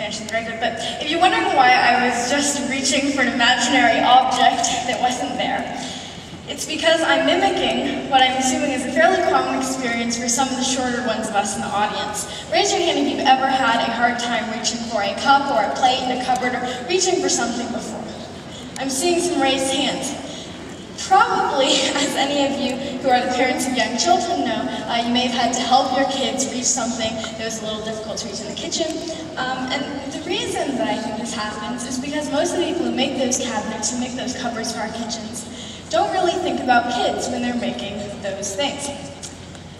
finish the record, but if you're wondering why I was just reaching for an imaginary object that wasn't there, it's because I'm mimicking what I'm assuming is a fairly common experience for some of the shorter ones of us in the audience. Raise your hand if you've ever had a hard time reaching for a cup or a plate in a cupboard or reaching for something before. I'm seeing some raised hands. Probably, as any of you who are the parents of young children know, you may have had to help your kids reach something that was a little difficult to reach in the kitchen. And the reason that I think this happens is because most of the people who make those cabinets, who make those cupboards for our kitchens, don't really think about kids when they're making those things.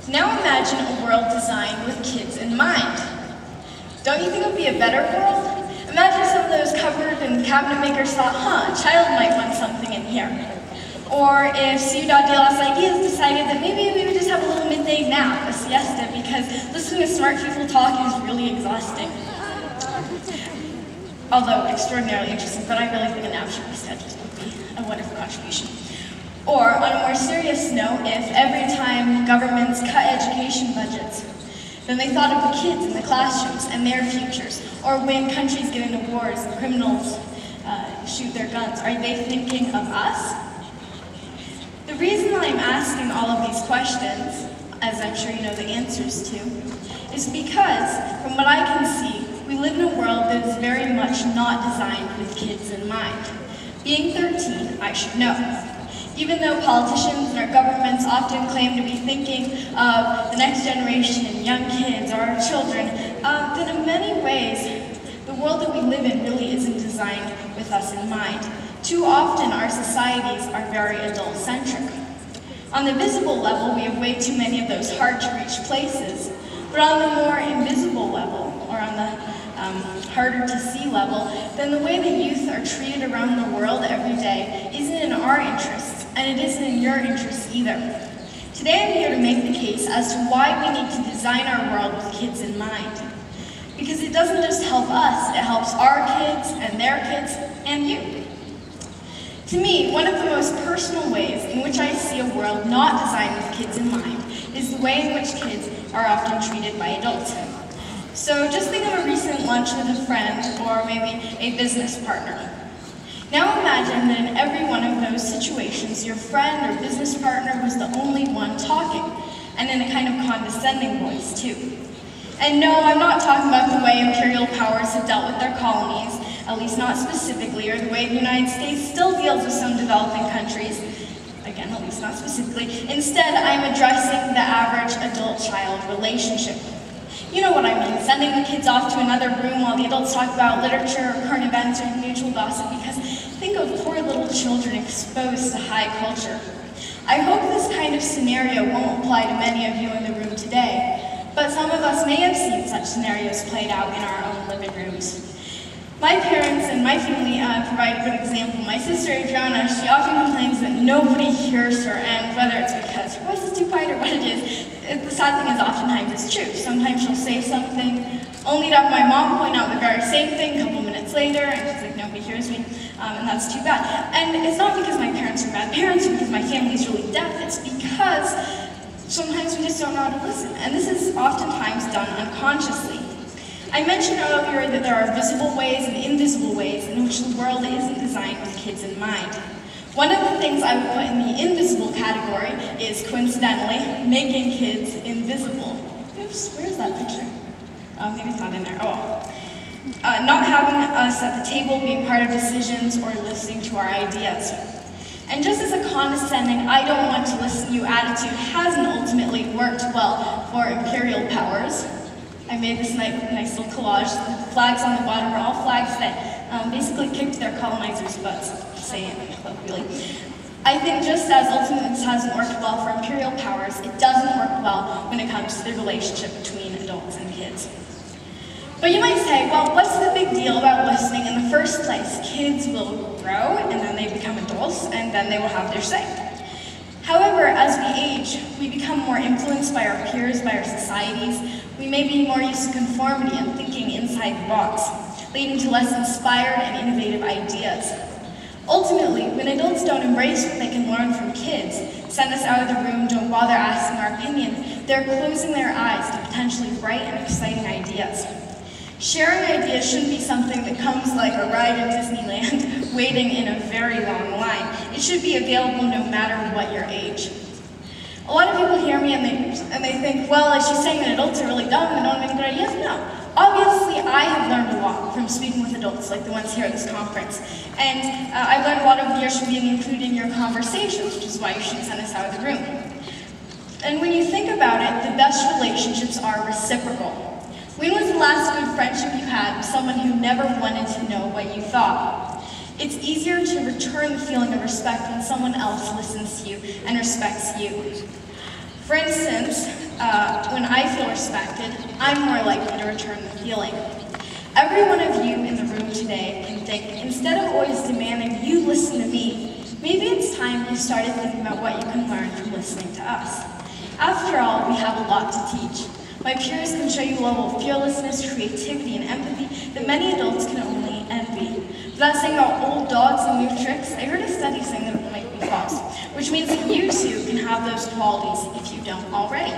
Now imagine a world designed with kids in mind. Don't you think it would be a better world? Imagine some of those cupboard and cabinet makers thought, a child might want something in here. Or if Ciudad de las Ideas decided that maybe we would just have a little midday nap, a siesta, because listening to smart people talk is really exhausting. Although extraordinarily interesting, but I really think a nap should be scheduled. It would be a wonderful contribution. Or, on a more serious note, if every time governments cut education budgets, then they thought of the kids in the classrooms and their futures, or when countries get into wars and criminals shoot their guns, are they thinking of us? The reason that I'm asking all of these questions, as I'm sure you know the answers to, is because, from what I can see, we live in a world that is very much not designed with kids in mind. Being 13, I should know. Even though politicians and our governments often claim to be thinking of the next generation and young kids, or our children, then in many ways, the world that we live in really isn't designed with us in mind. Too often, our societies are very adult-centric. On the visible level, we have way too many of those hard-to-reach places, but on the more invisible level, or on the harder-to-see level, then the way that youth are treated around the world every day isn't in our interests, and it isn't in your interests either. Today I'm here to make the case as to why we need to design our world with kids in mind. Because it doesn't just help us, it helps our kids and their kids and you. To me, one of the most personal ways in which I see a world not designed with kids in mind is the way in which kids are often treated by adults. So just think of a recent lunch with a friend or maybe a business partner. Now imagine that in every one of those situations, your friend or business partner was the only one talking, and in a kind of condescending voice too. And no, I'm not talking about the way imperial powers have dealt with their colonies, at least not specifically, or the way the United States still deals with some developing countries, again, at least not specifically. Instead, I'm addressing the average adult-child relationship. You know what I mean, sending the kids off to another room while the adults talk about literature or current events or mutual gossip, because think of poor little children exposed to high culture. I hope this kind of scenario won't apply to many of you in the room today, but some of us may have seen such scenarios played out in our own living rooms. My parents and my family provide a good example. My sister Adriana, she often complains that nobody hears her, and whether it's because her voice is too quiet or what it is, the sad thing is oftentimes it's true. Sometimes she'll say something, only to have my mom point out the very same thing a couple minutes later, and she's like, nobody hears me, and that's too bad. And it's not because my parents are bad parents or because my family's really deaf, it's because sometimes we just don't know how to listen, and this is oftentimes done unconsciously. I mentioned earlier that there are visible ways and invisible ways in which the world isn't designed with kids in mind. One of the things I would put in the invisible category is, coincidentally, making kids invisible. Oops, where's that picture? Oh, maybe it's not in there. Oh. Not having us at the table being part of decisions or listening to our ideas. And just as a condescending, I don't want to listen to you attitude hasn't ultimately worked well for imperial powers, I made this nice little collage. The flags on the bottom are all flags that basically kicked their colonizers' butts, to say it colloquially. I think just as ultimately this hasn't worked well for imperial powers, it doesn't work well when it comes to the relationship between adults and kids. But you might say, well, what's the big deal about listening in the first place? Kids will grow, and then they become adults, and then they will have their say. However, as we age, we become more influenced by our peers, by our societies. We may be more used to conformity and thinking inside the box, leading to less inspired and innovative ideas. Ultimately, when adults don't embrace what they can learn from kids, send us out of the room, don't bother asking our opinion, they're closing their eyes to potentially bright and exciting ideas. Sharing ideas shouldn't be something that comes like a ride in Disneyland, waiting in a very long line. It should be available no matter what your age. A lot of people hear me and they think, well, is she saying that adults are really dumb and don't have any good ideas? No. Obviously, I have learned a lot from speaking with adults like the ones here at this conference. And I've learned a lot of ideas should be included in your conversations, which is why you should send us out of the room. And when you think about it, the best relationships are reciprocal. When was the last good friendship you had with someone who never wanted to know what you thought? It's easier to return the feeling of respect when someone else listens to you and respects you. For instance, when I feel respected, I'm more likely to return the feeling. Every one of you in the room today can think, instead of always demanding you listen to me, maybe it's time you started thinking about what you can learn from listening to us. After all, we have a lot to teach. My peers can show you a level of fearlessness, creativity, and empathy that many adults can only envy. But that saying about old dogs and new tricks, I heard a study saying that it might be false, which means that you too can have those qualities if you don't already.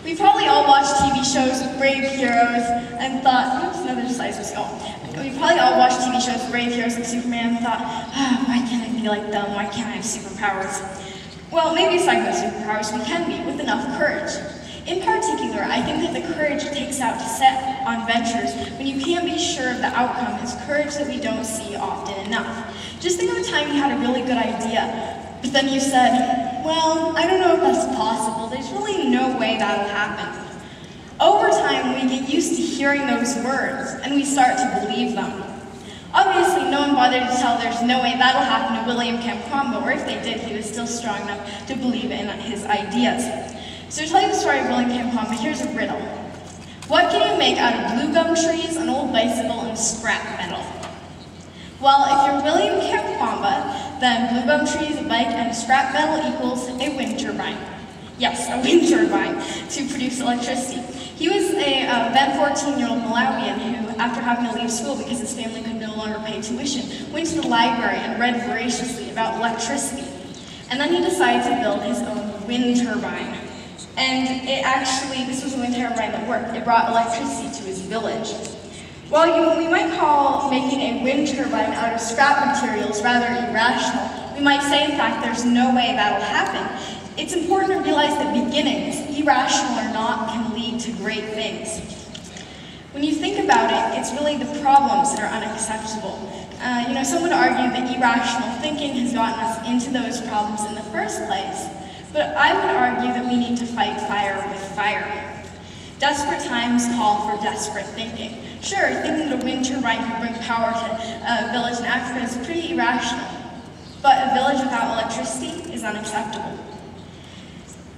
We probably all watched TV shows with brave heroes and thought, oops, another size was gone. We probably all watched TV shows with brave heroes like Superman and thought, oh, why can't I be like them? Why can't I have superpowers? Well, maybe it's like those superpowers we can be with enough courage. In particular, I think that the courage it takes out to set on ventures when you can't be sure of the outcome is courage that we don't see often enough. Just think of a time you had a really good idea, but then you said, well, I don't know if that's possible. There's really no way that'll happen. Over time, we get used to hearing those words, and we start to believe them. Obviously, no one bothered to tell there's no way that'll happen to William Kamkwamba, or if they did, he was still strong enough to believe in his ideas. So to tell you the story of William Kamkwamba, here's a riddle. What can you make out of blue gum trees, an old bicycle, and scrap metal? Well, if you're William Kamkwamba, then blue gum trees, a bike, and scrap metal equals a wind turbine. Yes, a wind turbine to produce electricity. He was a then 14-year-old Malawian who, after having to leave school because his family could no longer pay tuition, went to the library and read voraciously about electricity. And then he decided to build his own wind turbine. And this was a wind turbine that worked. It brought electricity to his village. While we might call making a wind turbine out of scrap materials rather irrational, we might say, in fact, there's no way that'll happen. It's important to realize that beginnings, irrational or not, can lead to great things. When you think about it, it's really the problems that are unacceptable. Some would argue that irrational thinking has gotten us into those problems in the first place. But I would argue that we need to fight fire with fire. Desperate times call for desperate thinking. Sure, thinking that a wind turbine could bring power to a village in Africa is pretty irrational. But a village without electricity is unacceptable.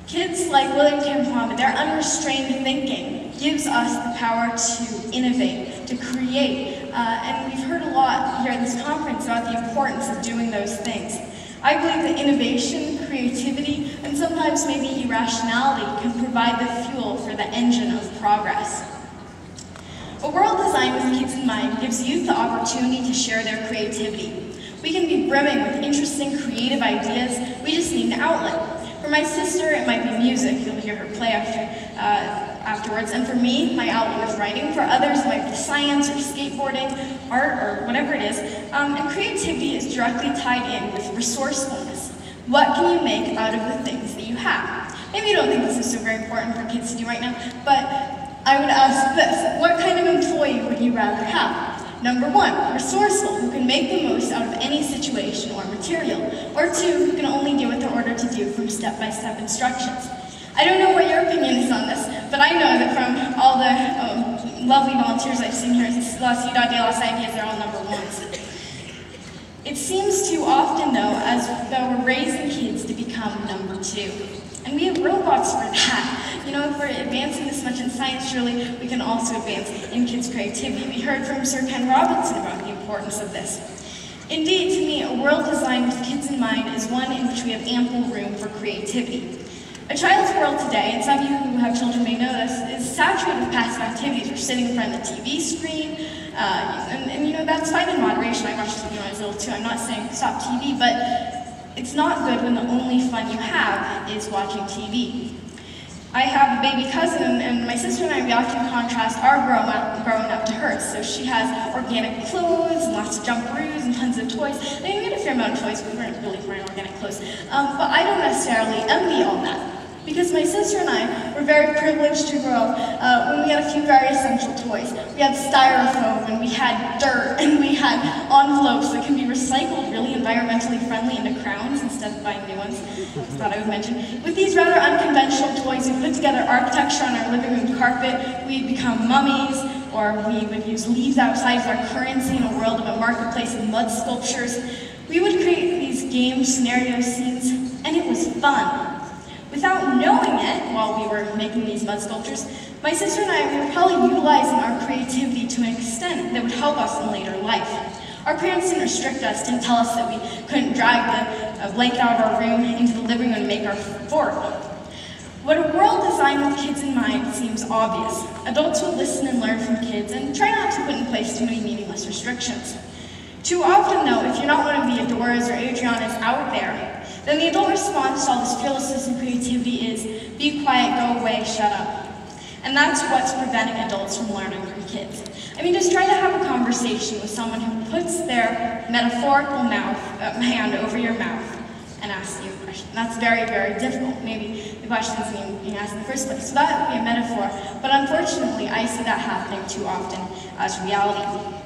Kids like William Kamkwamba, their unrestrained thinking gives us the power to innovate, to create. And we've heard a lot here at this conference about the importance of doing those things. I believe that innovation, creativity, and sometimes maybe irrationality can provide the fuel for the engine of progress. A world designed with kids in mind gives youth the opportunity to share their creativity. We can be brimming with interesting, creative ideas, we just need an outlet. For my sister, it might be music, you'll hear her play afterwards, and for me, my outlet is writing. For others, it might be science or skateboarding, art, or whatever it is. And creativity is directly tied in with resourcefulness. What can you make out of the things that you have? Maybe you don't think this is so very important for kids to do right now, but I would ask this: what kind of employee would you rather have? Number 1, resourceful, who can make the most out of any situation or material. Or 2, who can only do what they're ordered to do from step-by-step instructions. I don't know what your opinion is on this, but I know that from all the lovely volunteers I've seen here at Ciudad de las Ideas, they're all number 1s. It seems too often, though, as though we're raising kids to become number 2. And we have robots for that. If we're advancing this much in science, surely we can also advance in kids' creativity. We heard from Sir Ken Robinson about the importance of this. Indeed, to me, a world designed with kids in mind is one in which we have ample room for creativity. A child's world today, and some of you who have children may know this, is saturated with passive activities. We're sitting in front of the TV screen, and that's fine in moderation. I watched TV when I was little too. I'm not saying stop TV, but it's not good when the only fun you have is watching TV. I have a baby cousin, and my sister and I, we often contrast our growing up to hers. So she has organic clothes, and lots of jumperoos, and tons of toys. I mean, we had a fair amount of toys, but we weren't really wearing organic clothes. But I don't necessarily envy all that, because my sister and I were very privileged to grow up when we had a few very essential toys. We had styrofoam, and we had dirt, and we had envelopes that can be recycled really environmentally friendly into crowns instead of buying new ones. I thought I would mention. With these rather unconventional toys, we put together architecture on our living room carpet. We'd become mummies, or we would use leaves outside as our currency in a world of a marketplace of mud sculptures. We would create these game scenario scenes, and it was fun. Without knowing it, while we were making these mud sculptures, my sister and I, we were probably utilizing our creativity to an extent that would help us in later life. Our parents didn't restrict us, didn't tell us that we couldn't drag the blanket out of our room into the living room and make our fort. What a world designed with kids in mind seems obvious. Adults will listen and learn from kids and try not to put in place too many meaningless restrictions. Too often, though, if you're not one of the Adoras or Adrianas out there, then the adult response to all this fearlessness and creativity is, be quiet, go away, shut up. And that's what's preventing adults from learning from kids. I mean, just try to have a conversation with someone who puts their metaphorical hand over your mouth and asks you a question. That's very, very difficult. Maybe the question isn't even being asked in the first place. So that would be a metaphor, but unfortunately, I see that happening too often as reality.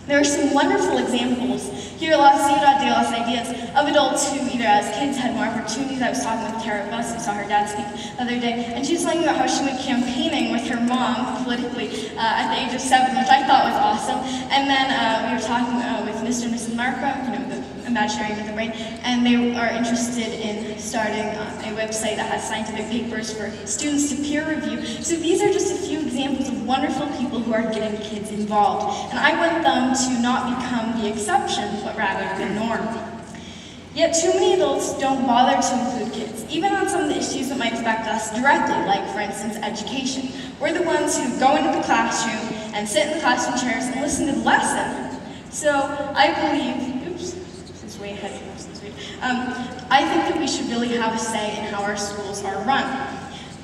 There are some wonderful examples here at La Ciudad de las Ideas of adults who, either as kids, had more opportunities. I was talking with Tara Buss, who saw her dad speak the other day, and she was talking about how she went campaigning with her mom politically at the age of 7, which I thought was awesome. And then we were talking with Mr. and Mrs. Markram, you know, the imaginary with the brain, and they are interested in starting a website that has scientific papers for students to peer review. So these are just a few examples of wonderful people who are getting kids involved. And I want them to not become the exception, but rather the norm. Yet too many adults don't bother to include kids, even on some of the issues that might affect us directly, like, for instance, education. We're the ones who go into the classroom and sit in the classroom chairs and listen to the lesson. So I believe, oops, this is way ahead of this week. I think that we should really have a say in how our schools are run.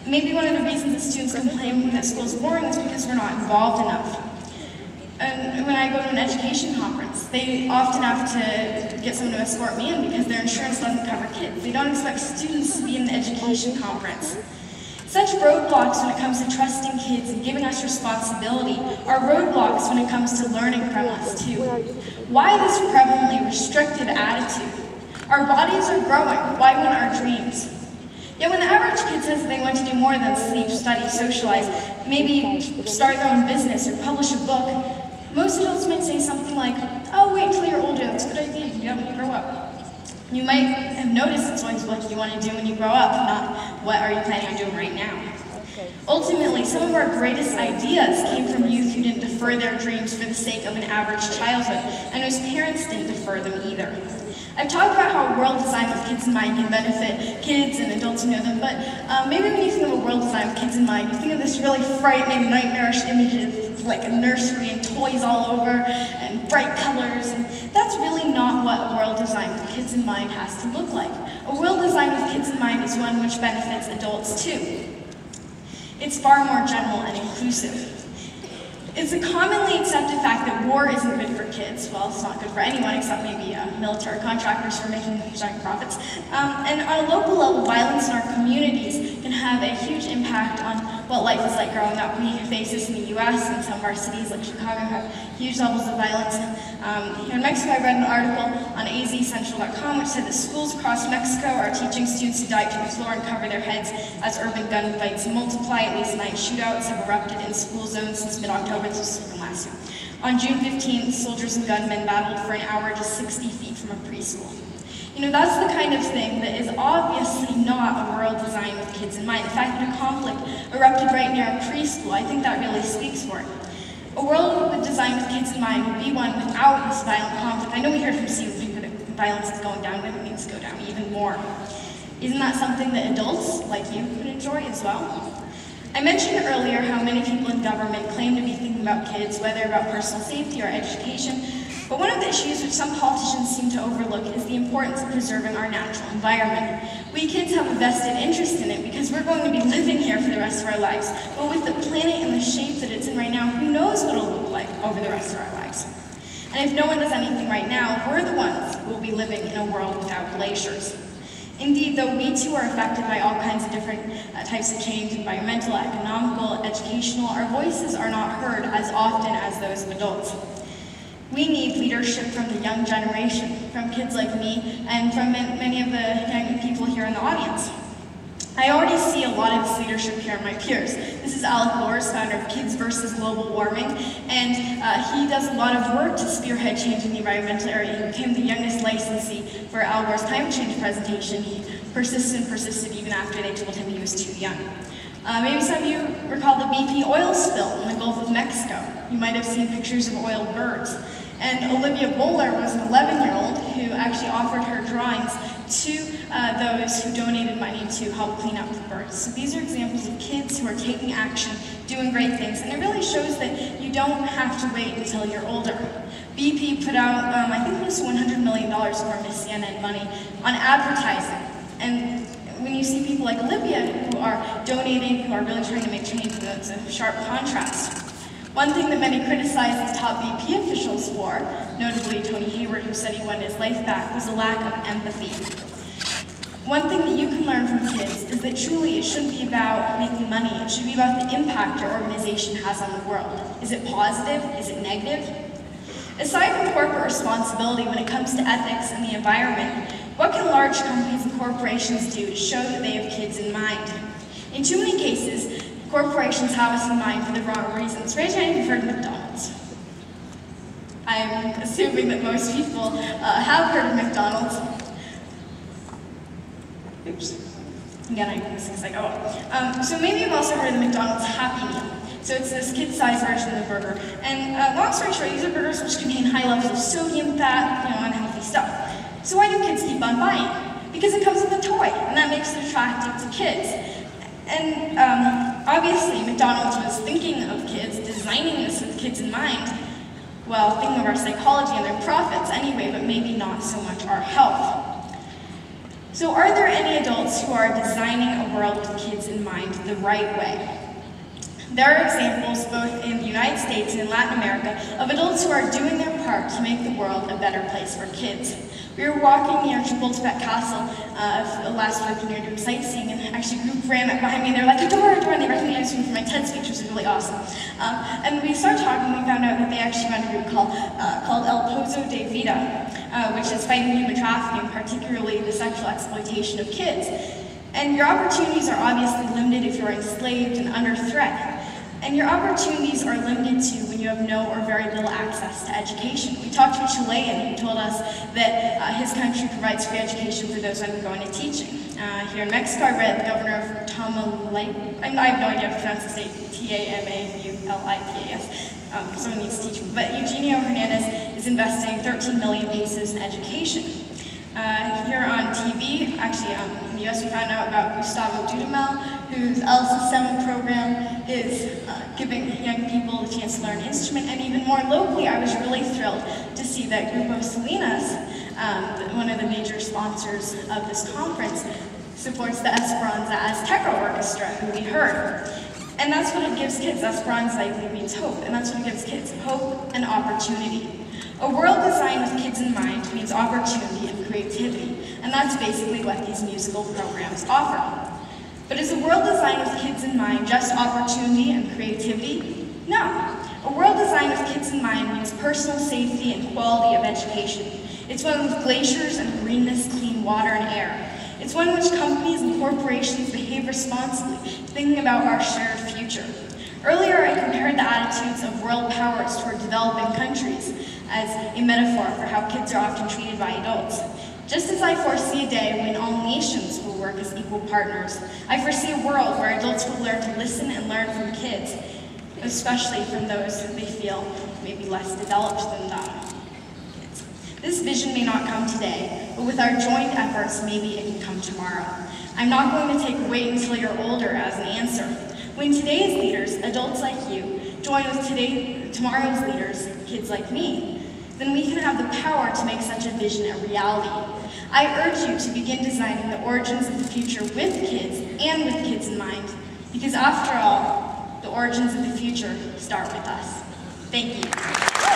Maybe one of the reasons that students complain that school's boring is because we're not involved enough. And when I go to an education conference, they often have to get someone to escort me in because their insurance doesn't cover kids. They don't expect students to be in the education conference. Such roadblocks when it comes to trusting kids and giving us responsibility are roadblocks when it comes to learning from us too. Why this prevalently restrictive attitude? Our bodies are growing, why won't our dreams? Yet when the average kid says that they want to do more than sleep, study, socialize, maybe start their own business or publish a book, most adults might say something like, oh, wait till you're older, that's a good idea, you do that when you grow up. You might have noticed it's always what you want to do when you grow up, not what are you planning on doing right now. Ultimately, some of our greatest ideas came from youth who didn't defer their dreams for the sake of an average childhood, and whose parents didn't defer them either. I've talked about how a world designed with kids in mind can benefit kids and adults who know them, but maybe when you think of a world designed with kids in mind, you think of this really frightening, nightmarish image of like a nursery and toys all over and bright colors, and that's really not what a world designed with kids in mind has to look like. A world designed with kids in mind is one which benefits adults too. It's far more general and inclusive. It's a commonly accepted fact that war isn't good for kids. Well, it's not good for anyone except maybe military contractors who are making giant profits. And on a local level, violence in our communities can have a huge impact on what life is like growing up. We face this in the US, and some of our cities like Chicago have huge levels of violence. Here in Mexico, I read an article on azcentral.com which said that schools across Mexico are teaching students to dive to the floor and cover their heads as urban gunfights multiply. At least 9 shootouts have erupted in school zones since mid-October. This was from last year. On June 15th, soldiers and gunmen battled for an hour just 60 feet from a preschool. You know, that's the kind of thing that is obviously not a world designed with kids in mind. The fact that a conflict erupted right near a preschool, I think that really speaks for it. A world designed with kids in mind would be one without this violent conflict. I know we heard from Steve that violence is going down, but it needs to go down even more. Isn't that something that adults like you could enjoy as well? I mentioned earlier how many people in government claim to be thinking about kids, whether about personal safety or education, But one of the issues which some politicians seem to overlook is the importance of preserving our natural environment. We kids have a vested interest in it because we're going to be living here for the rest of our lives. But with the planet in the shape that it's in right now, who knows what it'll look like over the rest of our lives? And if no one does anything right now, we're the ones who will be living in a world without glaciers. Indeed, though we too are affected by all kinds of different types of change, environmental, economical, educational, our voices are not heard as often as those of adults. We need leadership from the young generation, from kids like me, and from many of the young people here in the audience. I already see a lot of this leadership here in my peers. This is Alec Loers, founder of Kids vs. Global Warming, and he does a lot of work to spearhead change in the environmental area. He became the youngest licensee for Al Gore's climate change presentation. He persisted even after they told him he was too young. Maybe some of you recall the BP oil spill in the Gulf of Mexico. You might have seen pictures of oiled birds. And Olivia Bowler was an 11-year-old who actually offered her drawings to those who donated money to help clean up the birds. So these are examples of kids who are taking action, doing great things, and it really shows that you don't have to wait until you're older. BP put out, I think it was $100 million according to CNN money on advertising. And when you see people like Olivia who are donating, who are really trying to make change, that's a sharp contrast. One thing that many criticized top BP officials for, notably Tony Hayward, who said he wanted his life back, was a lack of empathy. One thing that you can learn from kids is that truly it shouldn't be about making money, it should be about the impact your organization has on the world. Is it positive? Is it negative? Aside from corporate responsibility when it comes to ethics and the environment, what can large companies and corporations do to show that they have kids in mind? In too many cases, corporations have us in mind for the wrong reasons. Raise your hand if you've heard of McDonald's. I'm assuming that most people have heard of McDonald's. Oops. Again, I guess because I go up. So maybe you've also heard of the McDonald's Happy Meal. So it's this kid-sized version of the burger. And long story short, these are burgers which contain high levels of sodium, fat, unhealthy stuff. So why do kids keep on buying? Because it comes with a toy, and that makes it attractive to kids. And obviously, McDonald's was thinking of kids, designing this with kids in mind. Well, thinking of our psychology and their profits anyway, but maybe not so much our health. So are there any adults who are designing a world with kids in mind the right way? There are examples both in the United States and in Latin America of adults who are doing their part to make the world a better place for kids. We were walking near Chapultepec Castle last week when we were doing sightseeing, and actually a group ran up behind me, and they were like, "Adore, adore," and they recognized me from my TED speech, which was really awesome. And we started talking, and we found out that they actually run a group called El Pozo de Vida, which is fighting human trafficking, particularly the sexual exploitation of kids. And your opportunities are obviously limited if you're enslaved and under threat. And your opportunities are limited to when you have no or very little access to education. We talked to a Chilean who told us that his country provides free education for those undergoing a teaching. Here in Mexico, I read the governor of Tamaulipas, I have no idea how to pronounce the state, Tamaulipas. Someone needs to teach me. But Eugenio Hernandez is investing 13 million pesos in education. Here on TV, actually in the US, we found out about Gustavo Dudamel, whose El Sistema program is giving young people the chance to learn an instrument. And even more locally, I was really thrilled to see that Grupo Salinas, one of the major sponsors of this conference, supports the Esperanza Azteca Orchestra, who we heard. And that's what it gives kids. Esperanza likely means hope, and that's what it gives kids, hope and opportunity. A world designed with kids in mind means opportunity and creativity, and that's basically what these musical programs offer. But is a world designed with kids in mind just opportunity and creativity? No. A world designed with kids in mind means personal safety and quality of education. It's one with glaciers and greenness, clean water and air. It's one in which companies and corporations behave responsibly, thinking about our shared future. Earlier, I compared the attitudes of world powers toward developing countries as a metaphor for how kids are often treated by adults. Just as I foresee a day when all nations will work as equal partners, I foresee a world where adults will learn to listen and learn from kids, especially from those they feel may be less developed than them. This vision may not come today, but with our joint efforts, maybe it can come tomorrow. I'm not going to take wait until you're older as an answer. When today's leaders, adults like you, join with tomorrow's leaders, kids like me, then we can have the power to make such a vision a reality. I urge you to begin designing the origins of the future with kids and with kids in mind, because after all, the origins of the future start with us. Thank you.